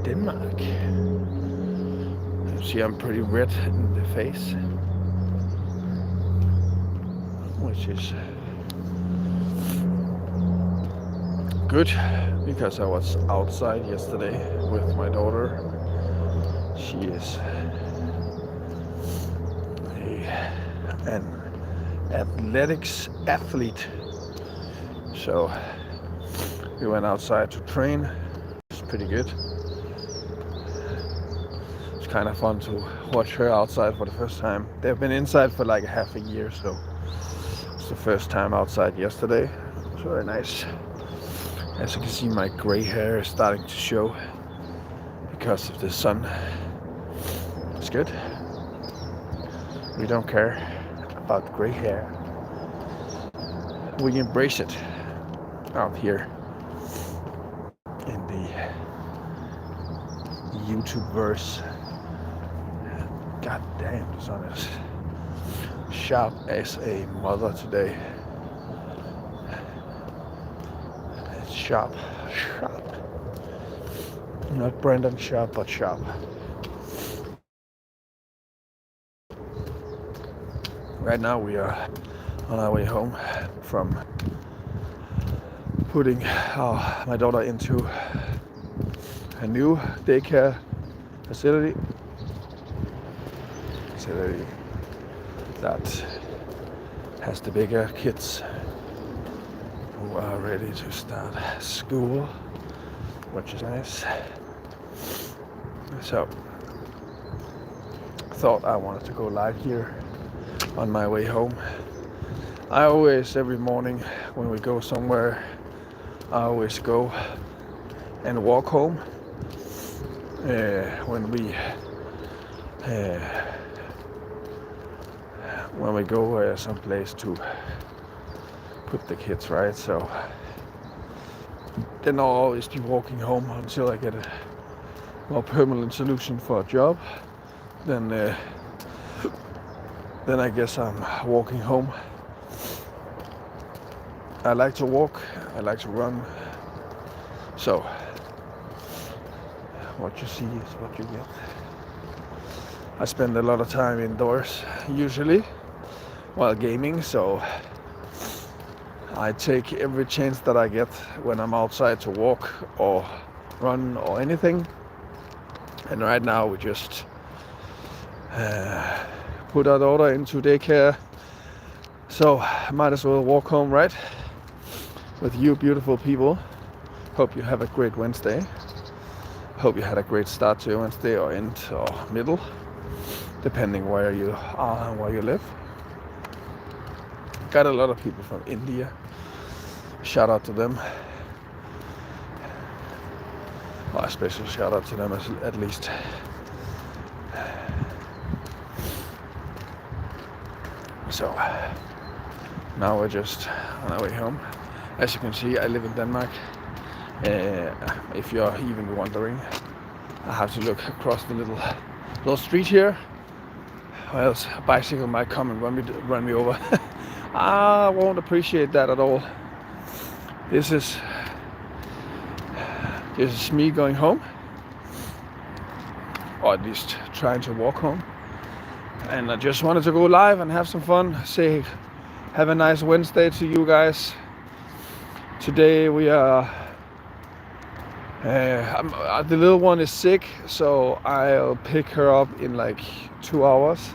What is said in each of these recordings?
Denmark. You see I'm pretty red in the face, which is good because I was outside yesterday with my daughter. She is an athletics athlete, so we went outside to train. It's pretty good. It's kind of fun to watch her outside for the first time. They've been inside for like half a year, so it's the first time outside yesterday. It's very nice. As you can see, my gray hair is starting to show because of the sun. It's good. We don't care about gray hair. We embrace it out here in the YouTube-verse. God damn, the sun is sharp as a mother today. It's sharp. Not Brandon Sharp, but sharp. Right now we are on our way home from putting my daughter into a new daycare facility that has the bigger kids who are ready to start school, which is nice. So thought I wanted to go live here on my way home. I always, every morning when we go somewhere, I always go and walk home. When we go someplace to put the kids, right? So then I'll always be walking home until I get a more permanent solution for a job. Then I guess I'm walking home. I like to walk, I like to run. So what you see is what you get. I spend a lot of time indoors usually while gaming, so I take every chance that I get when I'm outside to walk or run or anything. And right now we just put our daughter into daycare, so might as well walk home, right? With you beautiful people. Hope you have a great Wednesday. Hope you had a great start to your Wednesday, or end or middle, depending where you are and where you live. Got a lot of people from India. Shout out to them. Well, a special shout out to them at least. So now we're just on our way home. As you can see, I live in Denmark. If you're even wondering, I have to look across the little street here, or else a bicycle might come and run me over. I won't appreciate that at all. This is me going home, or at least trying to walk home. And I just wanted to go live and have some fun. Say have a nice Wednesday to you guys. Today we are the little one is sick, so I'll pick her up in like 2 hours.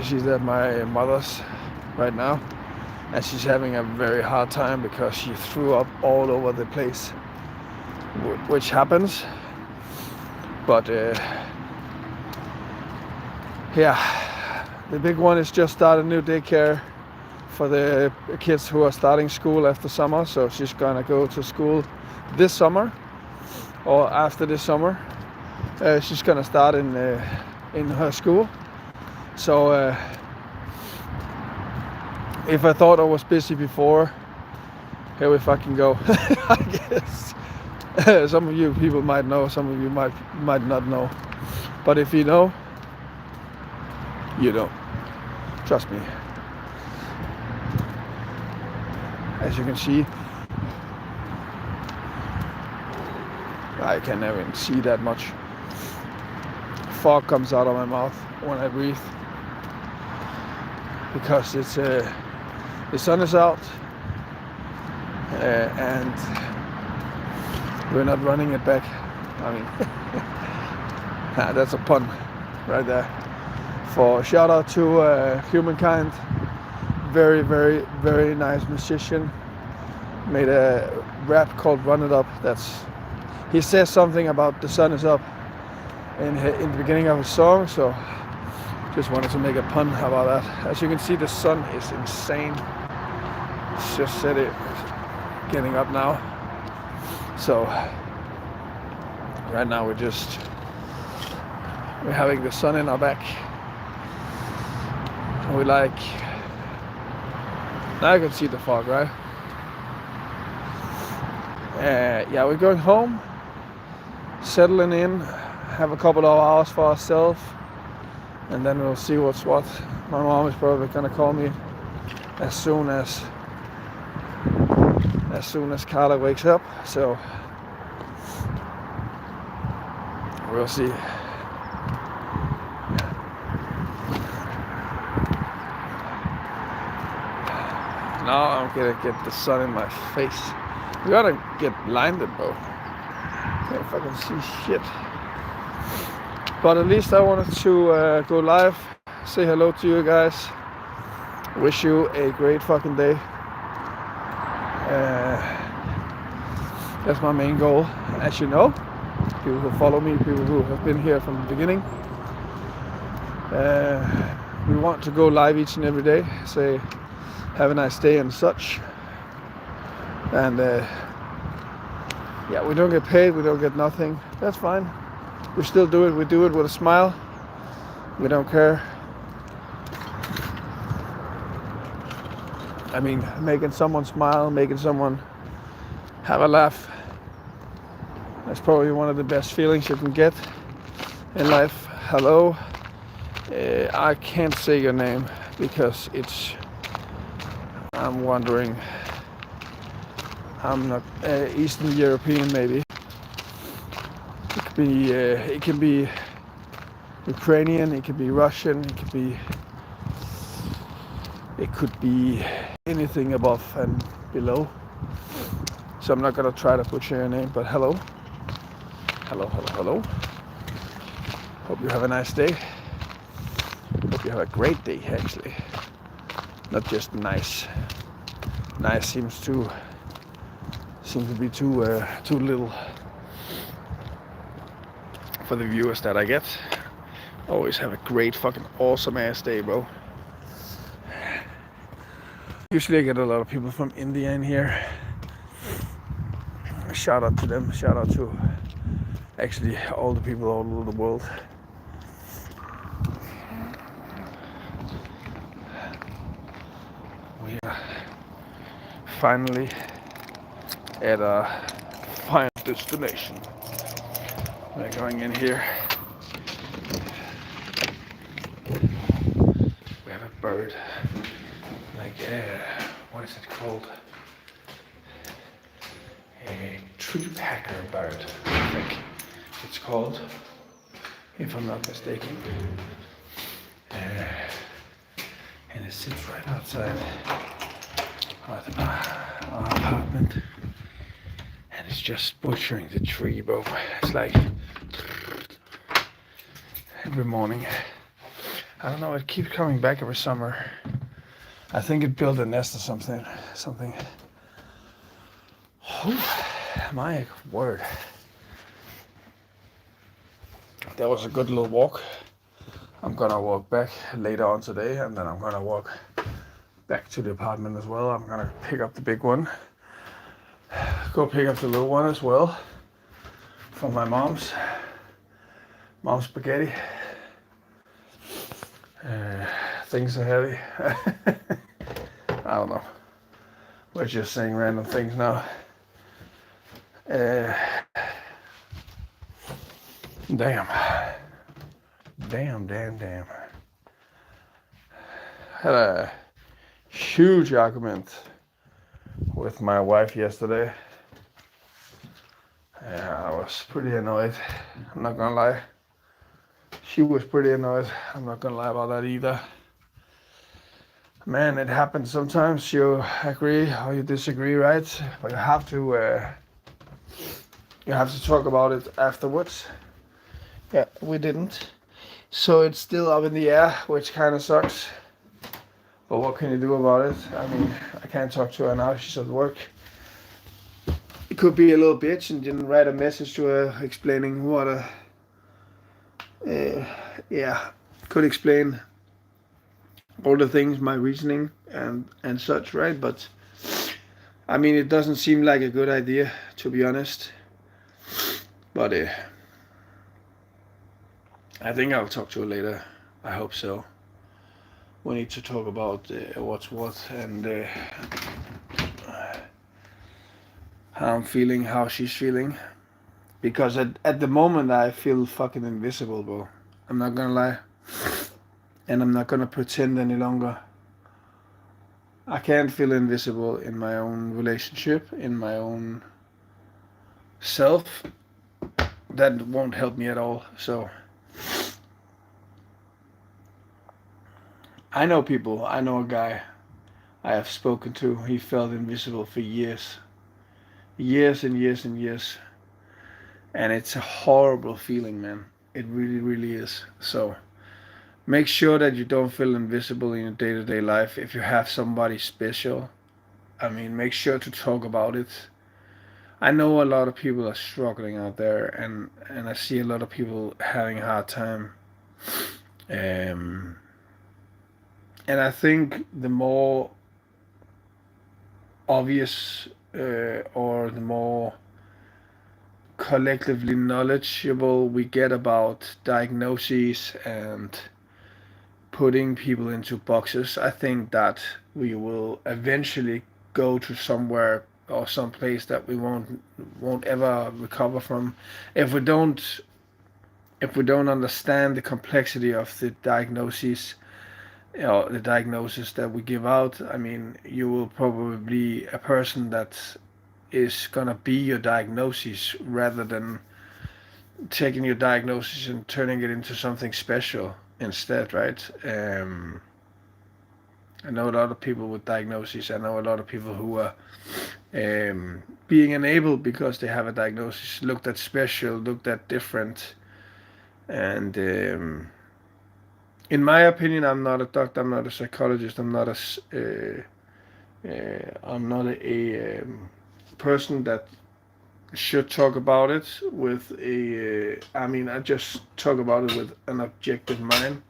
She's at my mother's right now, and she's having a very hard time because she threw up all over the place, which happens. But yeah, the big one is just started new daycare for the kids who are starting school after summer. So she's gonna go to school this summer, or after this summer. She's gonna start in her school. So if I thought I was busy before, here we fucking go. I guess some of you people might know, some of you might not know. But if you know, you know. Trust me. As you can see, I can't even see that much. Fog comes out of my mouth when I breathe because it's the sun is out and we're not running it back. I mean, that's a pun right there. For shout out to Humankind, very, very, very nice musician. Made a rap called "Run It Up." He says something about the sun is up in the beginning of his song, so just wanted to make a pun about that. As you can see, the sun is insane. It's just said it getting up now. So right now we're having the sun in our back. We like, now you can see the fog, right? Yeah, we're going home, settling in, have a couple of hours for ourselves, and then we'll see what's what. My mom is probably gonna call me as soon as Carla wakes up, so we'll see. Now I'm gonna get the sun in my face. We gotta get blinded, bro. Can't fucking see shit. But at least I wanted to go live, say hello to you guys. Wish you a great fucking day. That's my main goal, as you know. People who follow me, people who have been here from the beginning. We want to go live each and every day, say have a nice day and such. And yeah, we don't get paid, we don't get nothing. That's fine. We still do it. We do it with a smile. We don't care. I mean, making someone smile, making someone have a laugh, that's probably one of the best feelings you can get in life. Hello. I can't say your name because I'm wondering, I'm not Eastern European maybe. It can be Ukrainian, it could be Russian, it could be anything above and below. So I'm not gonna try to butcher your name, but hello. Hello. Hope you have a nice day. Hope you have a great day, actually. Not just nice. Nice seems to be too little for the viewers that I get. Always have a great fucking awesome ass day, bro. Usually I get a lot of people from India in here. Shout out to them. Shout out to actually all the people all over the world. We are finally at our final destination. We're going in here. We have a bird, like what is it called? A tree packer bird, I think it's called, if I'm not mistaken. And it sits right outside our apartment, and it's just butchering the tree, bro. It's like every morning. I don't know, it keeps coming back every summer. I think it built a nest or something. Oh, my word. That was a good little walk. I'm gonna walk back later on today, and then I'm gonna walk back to the apartment as well. I'm gonna pick up the big one. Go pick up the little one as well from my mom's spaghetti. Things are heavy. I don't know. We're just saying random things now. Damn. Had a huge argument with my wife yesterday. Yeah, I was pretty annoyed. I'm not gonna lie. She was pretty annoyed. I'm not gonna lie about that either. Man, it happens sometimes. You agree or you disagree, right? But you have to talk about it afterwards. Yeah, we didn't. So it's still up in the air, which kind of sucks. But what can you do about it? I mean, I can't talk to her now. She's at work. It could be a little bitch and didn't write a message to her explaining what could explain all the things, my reasoning and such, right? But I mean, it doesn't seem like a good idea, to be honest. But I think I'll talk to her later. I hope so. We need to talk about what's what and how I'm feeling, how she's feeling. Because at the moment I feel fucking invisible, bro. I'm not gonna lie. And I'm not gonna pretend any longer. I can't feel invisible in my own relationship, in my own self. That won't help me at all. So I know people. I know a guy I have spoken to. He felt invisible for years. Years and years and years. And it's a horrible feeling, man. It really, really is. So make sure that you don't feel invisible in your day-to-day life. If you have somebody special, I mean, make sure to talk about it. I know a lot of people are struggling out there, and I see a lot of people having a hard time. And I think the more obvious or the more collectively knowledgeable we get about diagnoses and putting people into boxes, I think that we will eventually go to somewhere or some place that we won't ever recover from if we don't understand the complexity of the diagnoses, the diagnosis that we give out. I mean, you will probably be a person that is gonna be your diagnosis rather than taking your diagnosis and turning it into something special instead, right? I know a lot of people with diagnoses. I know a lot of people who are being enabled because they have a diagnosis, looked at special, looked at different. And in my opinion, I'm not a doctor, I'm not a psychologist, I'm not a person that should talk about it with I mean, I just talk about it with an objective mind.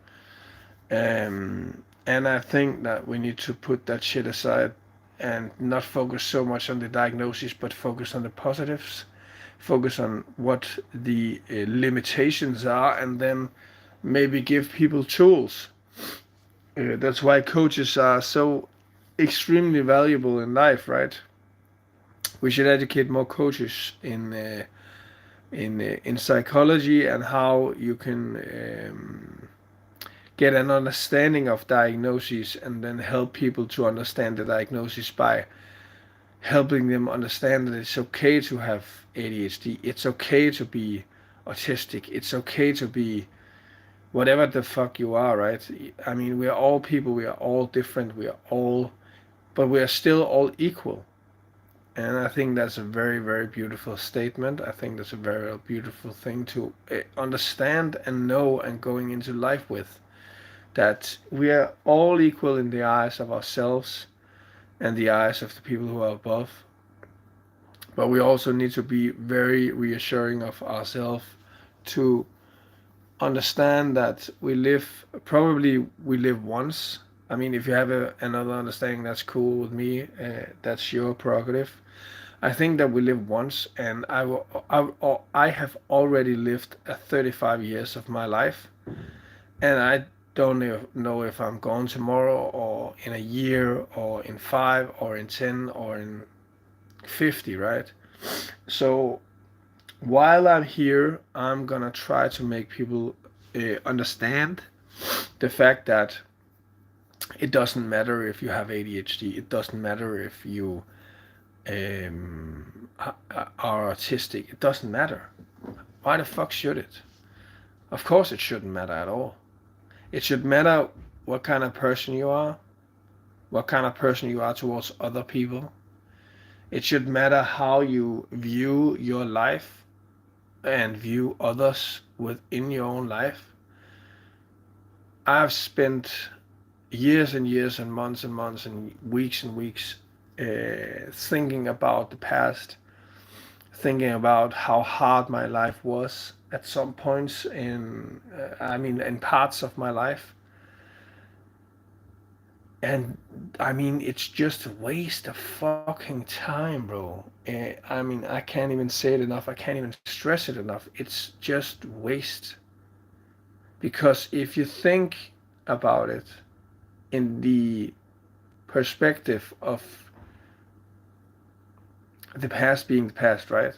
And I think that we need to put that shit aside and not focus so much on the diagnosis, but focus on the positives, focus on what the limitations are, and then maybe give people tools. That's why coaches are so extremely valuable in life, right? We should educate more coaches in psychology and how you can get an understanding of diagnoses and then help people to understand the diagnosis by helping them understand that it's okay to have ADHD, it's okay to be autistic, it's okay to be whatever the fuck you are, right? I mean, we are all people, we are all different, but we are still all equal. And I think that's a very, very beautiful statement. I think that's a very beautiful thing to understand and know and going into life with. That we are all equal in the eyes of ourselves and the eyes of the people who are above. But we also need to be very reassuring of ourselves to understand that we live once. I mean, if you have another understanding, that's cool with me. That's your prerogative. I think that we live once, and I have already lived 35 years of my life, and I don't know if I'm gone tomorrow or in a year or in 5 or in 10 or in 50, right? So while I'm here, I'm gonna try to make people understand the fact that it doesn't matter if you have ADHD. It doesn't matter if you are autistic. It doesn't matter. Why the fuck should it? Of course it shouldn't matter at all. It should matter what kind of person you are, what kind of person you are towards other people. It should matter how you view your life and view others within your own life. I've spent years and years and months and weeks thinking about the past, thinking about how hard my life was at some points in parts of my life. And I mean, it's just a waste of fucking time, bro. I can't even say it enough. I can't even stress it enough. It's just waste. Because if you think about it in the perspective of the past being the past, right?